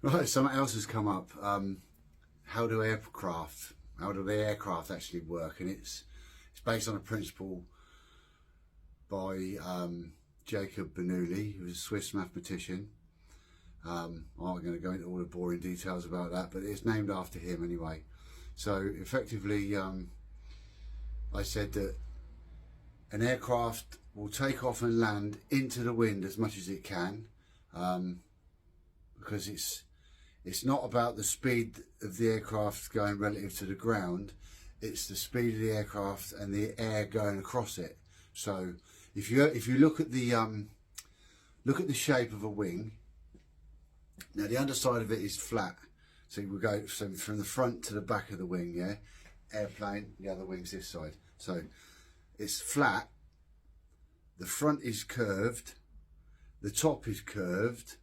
Right, something else has come up. How do the aircraft actually work? And it's based on a principle by Jacob Bernoulli, who was a Swiss mathematician. I'm not going to go into all the boring details about that, but it's named after him anyway. So effectively, I said that an aircraft will take off and land into the wind as much as it can, because it's not about the speed of the aircraft going relative to the ground, it's the speed of the aircraft and the air going across it. So if you look at the shape of a wing, now the underside of it is flat, so we go from the front to the back of the wing, yeah, airplane, the other wing's this side, so it's flat, the front is curved, the top is curved,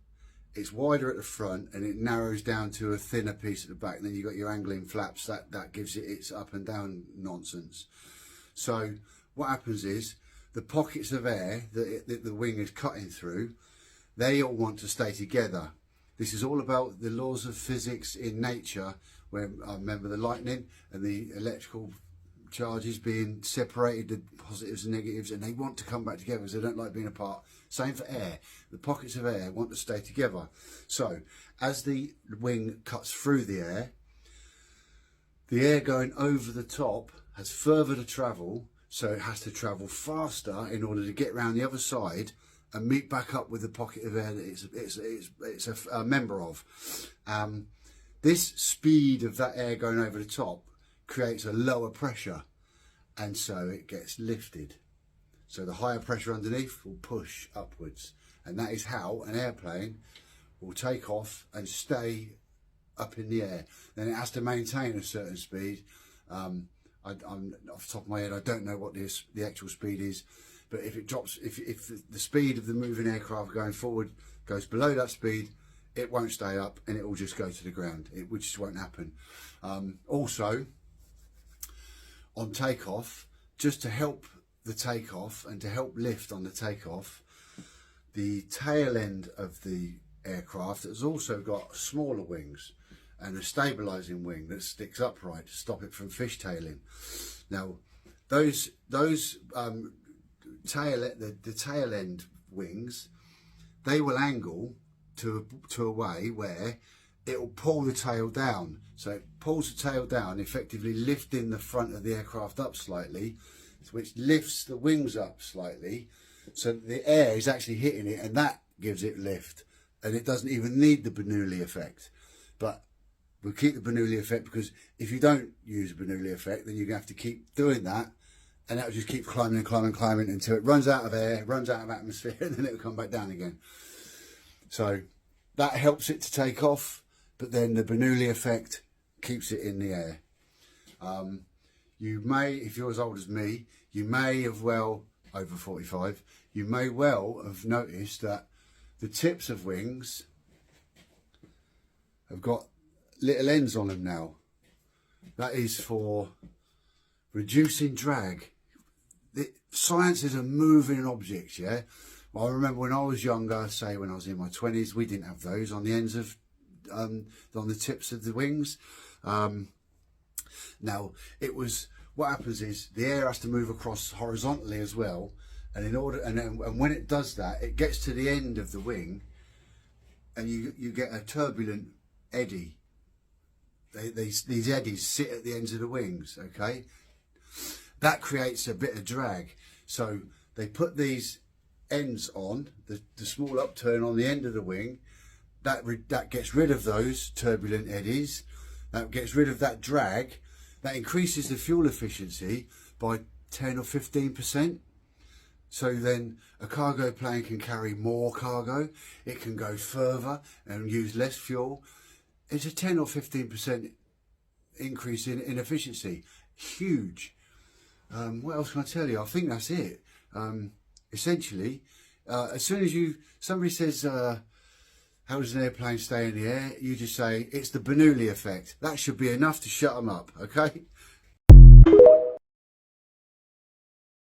it's wider at the front and it narrows down to a thinner piece at the back, and then you've got your angling flaps that gives it its up and down nonsense. So what happens is the pockets of air that the wing is cutting through, they all want to stay together. This is all about the laws of physics in nature, where I remember the lightning and the electrical charges being separated, the positives and negatives, and they want to come back together because they don't like being apart. Same for air. The pockets of air want to stay together. So as the wing cuts through the air going over the top has further to travel, so it has to travel faster in order to get around the other side and meet back up with the pocket of air that it's a member of. This speed of that air going over the top creates a lower pressure, and so it gets lifted. So the higher pressure underneath will push upwards, and that is how an airplane will take off and stay up in the air. Then it has to maintain a certain speed. I'm off the top of my head, I don't know what the actual speed is, but if it drops, if the speed of the moving aircraft going forward goes below that speed, it won't stay up and it will just go to the ground. Which just won't happen. Also, on takeoff, just to help the takeoff and to help lift on the takeoff, the tail end of the aircraft has also got smaller wings and a stabilizing wing that sticks upright to stop it from fishtailing. Now, those tail end wings, they will angle to a way where it will pull the tail down. So it pulls the tail down, effectively lifting the front of the aircraft up slightly, which lifts the wings up slightly, so that the air is actually hitting it, and that gives it lift. And it doesn't even need the Bernoulli effect. But we'll keep the Bernoulli effect, because if you don't use the Bernoulli effect, then you're going to have to keep doing that, and that will just keep climbing and climbing and climbing until it runs out of air, runs out of atmosphere, and then it will come back down again. So that helps it to take off, but then the Bernoulli effect keeps it in the air. You may, if you're as old as me, you may have over 45, you may well have noticed that the tips of wings have got little ends on them now. That is for reducing drag. Science is a moving object, yeah? Well, I remember when I was younger, say when I was in my 20s, we didn't have those on the ends of, on the tips of the wings. Now, what happens is the air has to move across horizontally as well, and and when it does that, it gets to the end of the wing, and you get a turbulent eddy. These eddies sit at the ends of the wings, okay? That creates a bit of drag. So they put these ends on, the small upturn on the end of the wing, that gets rid of those turbulent eddies, that gets rid of that drag, that increases the fuel efficiency by 10 or 15%. So then a cargo plane can carry more cargo, it can go further and use less fuel. It's a 10 or 15% increase in efficiency. Huge. What else can I tell you? I think that's it. Essentially, as soon as somebody says, how does an airplane stay in the air? You just say, it's the Bernoulli effect. That should be enough to shut them up, okay?